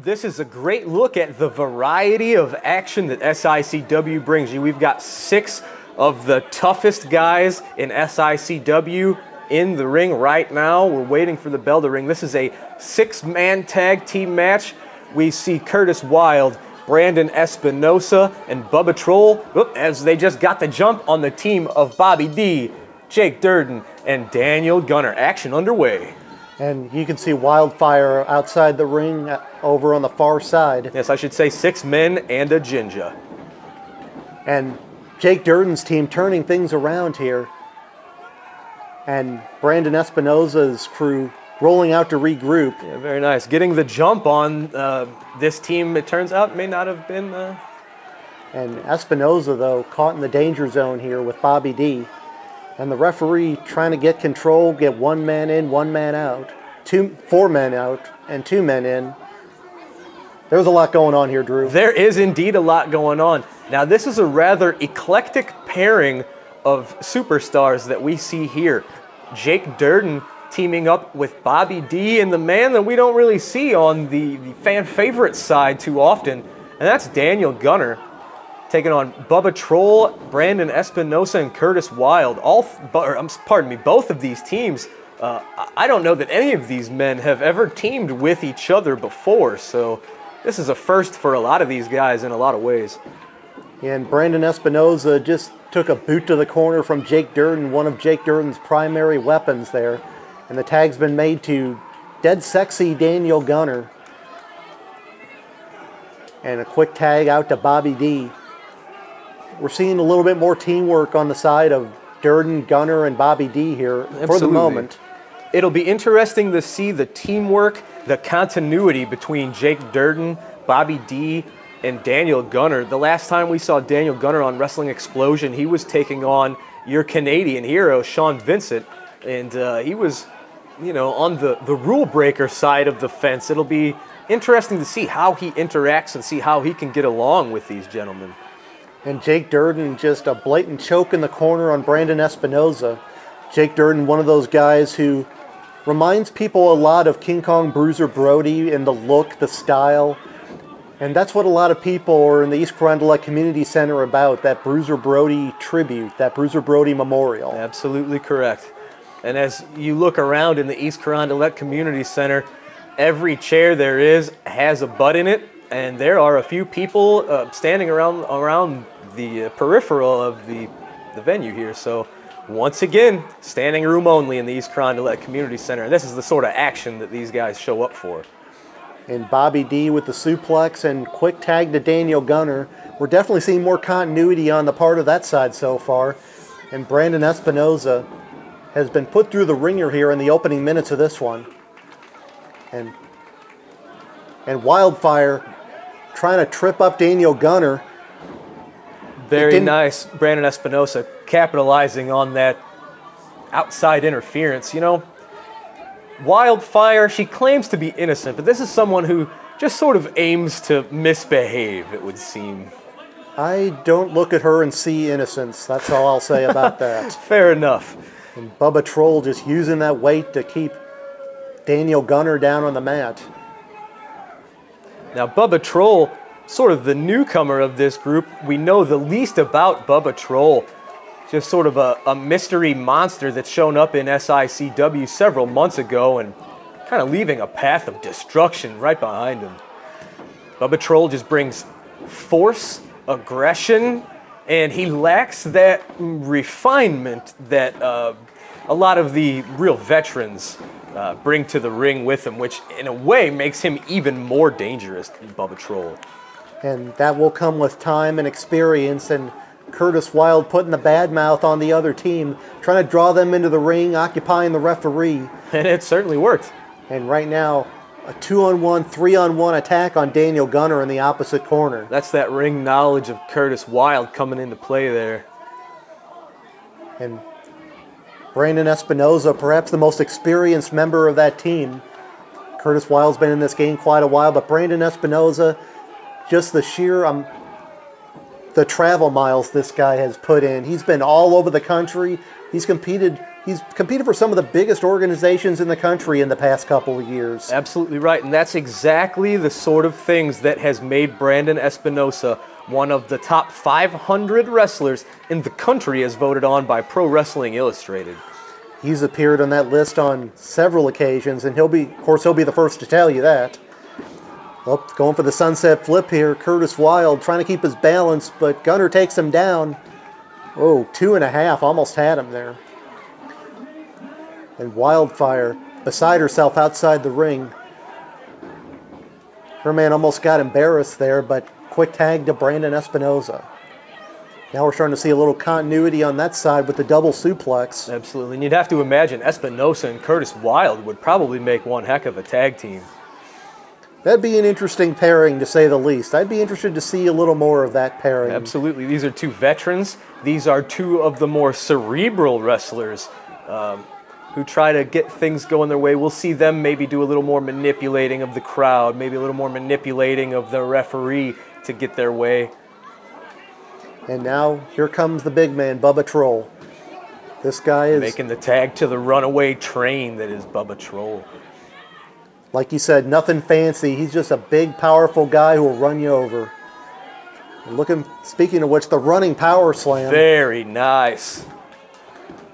This is a great look at the variety of action that SICW brings you. We've got 6 of the toughest guys in SICW in the ring right now. We're waiting for the bell to ring. This is a 6-man tag team match. We see Curtis Wild, Brandon Espinosa, and Bubba Troll as they just got the jump on the team of Bobby D, Jake Durden, and Daniel Gunner. Action underway. And you can see Wildfire outside the ring over on the far side. Yes, I should say 6 men and a ginger. And Jake Durden's team turning things around here. And Brandon Espinosa's crew rolling out to regroup. Yeah, very nice. Getting the jump on this team, it turns out, may not have been... And Espinosa, though, caught in the danger zone here with Bobby D. And the referee trying to get control, get 1 man in, 1 man out. 4 men out, and 2 men in. There's a lot going on here, Drew. There is indeed a lot going on. Now, this is a rather eclectic pairing of superstars that we see here. Jake Durden teaming up with Bobby D, and the man that we don't really see on the fan favorite side too often, and that's Daniel Gunner, taking on Bubba Troll, Brandon Espinosa, and Curtis Wild. Both of these teams, I don't know that any of these men have ever teamed with each other before, so this is a first for a lot of these guys in a lot of ways. And Brandon Espinosa just took a boot to the corner from Jake Durden, one of Jake Durden's primary weapons there. And the tag's been made to Dead Sexy Daniel Gunner. And a quick tag out to Bobby D. We're seeing a little bit more teamwork on the side of Durden, Gunner, and Bobby D here for the moment. It'll be interesting to see the teamwork, the continuity between Jake Durden, Bobby D, and Daniel Gunner. The last time we saw Daniel Gunner on Wrestling Explosion, he was taking on your Canadian hero, Sean Vincent, and he was, on the rule breaker side of the fence. It'll be interesting to see how he interacts and see how he can get along with these gentlemen. And Jake Durden, just a blatant choke in the corner on Brandon Espinosa. Jake Durden, one of those guys who reminds people a lot of King Kong Bruiser Brody in the look, the style. And that's what a lot of people are in the East Carondelet Community Center about, that Bruiser Brody tribute, that Bruiser Brody memorial. Absolutely correct. And as you look around in the East Carondelet Community Center, every chair there is has a butt in it. And there are a few people standing around the peripheral of the venue here. So once again, standing room only in the East Carondelet Community Center. And this is the sort of action that these guys show up for. And Bobby D with the suplex and quick tag to Daniel Gunner. We're definitely seeing more continuity on the part of that side so far. And Brandon Espinosa has been put through the ringer here in the opening minutes of this one. And Wildfire trying to trip up Daniel Gunner. Very nice. Brandon Espinosa capitalizing on that outside interference. Wildfire, she claims to be innocent, but this is someone who just sort of aims to misbehave, it would seem. I don't look at her and see innocence. That's all I'll say about that. Fair enough. And Bubba Troll just using that weight to keep Daniel Gunner down on the mat. Now, Bubba Troll, sort of the newcomer of this group. We know the least about Bubba Troll. Just sort of a mystery monster that's shown up in SICW several months ago and kind of leaving a path of destruction right behind him. Bubba Troll just brings force, aggression, and he lacks that refinement that a lot of the real veterans bring to the ring with him, which in a way makes him even more dangerous than Bubba Troll. And that will come with time and experience, and Curtis Wild putting the bad mouth on the other team, trying to draw them into the ring, occupying the referee. And it certainly worked. And right now, a 2-on-1, 3-on-1 attack on Daniel Gunner in the opposite corner. That's that ring knowledge of Curtis Wild coming into play there. And Brandon Espinosa, perhaps the most experienced member of that team. Curtis Wild's been in this game quite a while, but Brandon Espinosa, just the sheer the travel miles this guy has put in. He's been all over the country. He's competed He's competed for some of the biggest organizations in the country in the past couple of years. Absolutely right, and that's exactly the sort of things that has made Brandon Espinosa one of the top 500 wrestlers in the country as voted on by Pro Wrestling Illustrated. He's appeared on that list on several occasions, and he'll be the first to tell you that. Oh, going for the sunset flip here, Curtis Wild trying to keep his balance, but Gunner takes him down. Oh, 2.5, almost had him there. And Wildfire, beside herself outside the ring. Her man almost got embarrassed there, but quick tag to Brandon Espinosa. Now we're starting to see a little continuity on that side with the double suplex. Absolutely, and you'd have to imagine Espinosa and Curtis Wild would probably make one heck of a tag team. That'd be an interesting pairing, to say the least. I'd be interested to see a little more of that pairing. Absolutely, these are two veterans. These are two of the more cerebral wrestlers who try to get things going their way. We'll see them maybe do a little more manipulating of the crowd, maybe a little more manipulating of the referee to get their way. And now, here comes the big man, Bubba Troll. This guy is, making the tag to the runaway train that is Bubba Troll. like you said, nothing fancy. He's just a big, powerful guy who will run you over. And speaking of which, the running power slam. Very nice.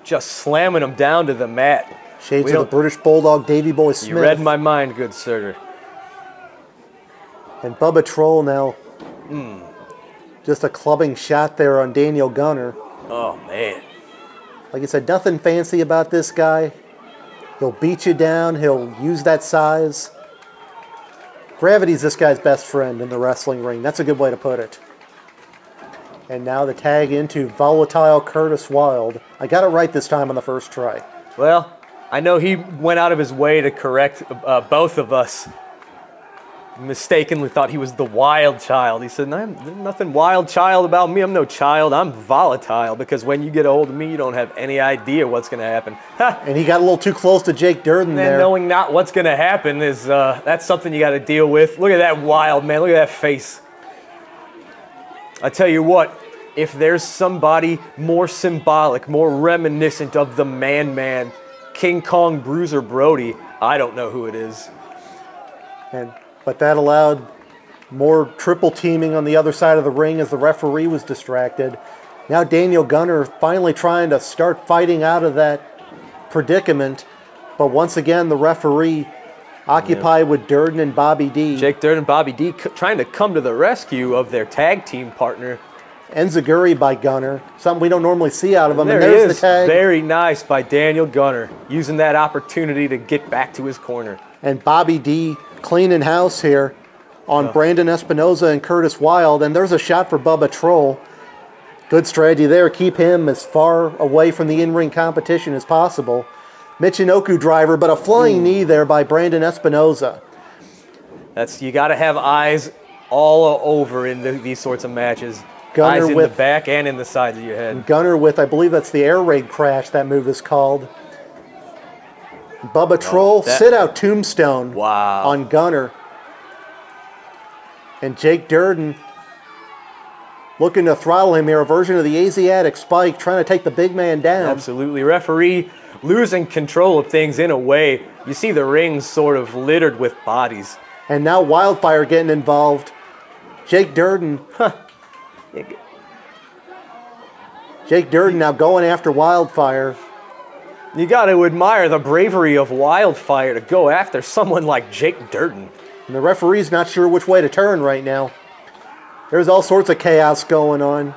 Just slamming him down to the mat. Shades of the British Bulldog, Davey Boy Smith. You read my mind, good sir. And Bubba Troll now. Just a clubbing shot there on Daniel Gunner. Oh, man. Like I said, nothing fancy about this guy. He'll beat you down. He'll use that size. Gravity's this guy's best friend in the wrestling ring. That's a good way to put it. And now the tag into Volatile Curtis Wild. I got it right this time on the first try. Well, I know he went out of his way to correct both of us. Mistakenly thought he was the wild child. He said, there's nothing wild child about me. I'm no child. I'm volatile, because when you get a hold of me, you don't have any idea what's going to happen. And he got a little too close to Jake Durden there. And knowing not what's going to happen is that's something you got to deal with. Look at that wild man. Look at that face. I tell you what, if there's somebody more symbolic, more reminiscent of the Man, King Kong Bruiser Brody, I don't know who it is. But that allowed more triple teaming on the other side of the ring as the referee was distracted. Now Daniel Gunner finally trying to start fighting out of that predicament. But once again, the referee occupied with Durden and Bobby D. Jake Durden and Bobby D trying to come to the rescue of their tag team partner. Enziguri by Gunner, something we don't normally see out of him. And there's the tag. Very nice by Daniel Gunner, using that opportunity to get back to his corner. And Bobby D cleaning house here on Brandon Espinosa and Curtis Wild. And there's a shot for Bubba Troll. Good strategy there. Keep him as far away from the in-ring competition as possible. Michinoku driver, but a flying knee there by Brandon Espinosa. You got to have eyes all over in these sorts of matches. Gunner eyes in the back and in the sides of your head. Gunner with, I believe that's the air raid crash, that move is called. Bubba Troll, sit-out tombstone on Gunner. And Jake Durden looking to throttle him here, a version of the Asiatic Spike, trying to take the big man down. Absolutely. Referee losing control of things in a way. You see the rings sort of littered with bodies. And now Wildfire getting involved. Jake Durden. Jake Durden now going after Wildfire. You got to admire the bravery of Wildfire to go after someone like Jake Durden. And the referee's not sure which way to turn right now. There's all sorts of chaos going on.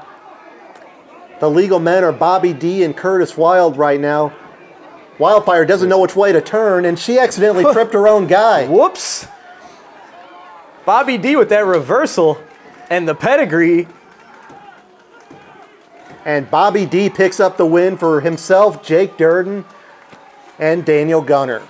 The legal men are Bobby D and Curtis Wild right now. Wildfire doesn't know which way to turn, and she accidentally tripped her own guy. Whoops. Bobby D with that reversal and the pedigree. And Bobby D picks up the win for himself, Jake Durden, and Daniel Gunner.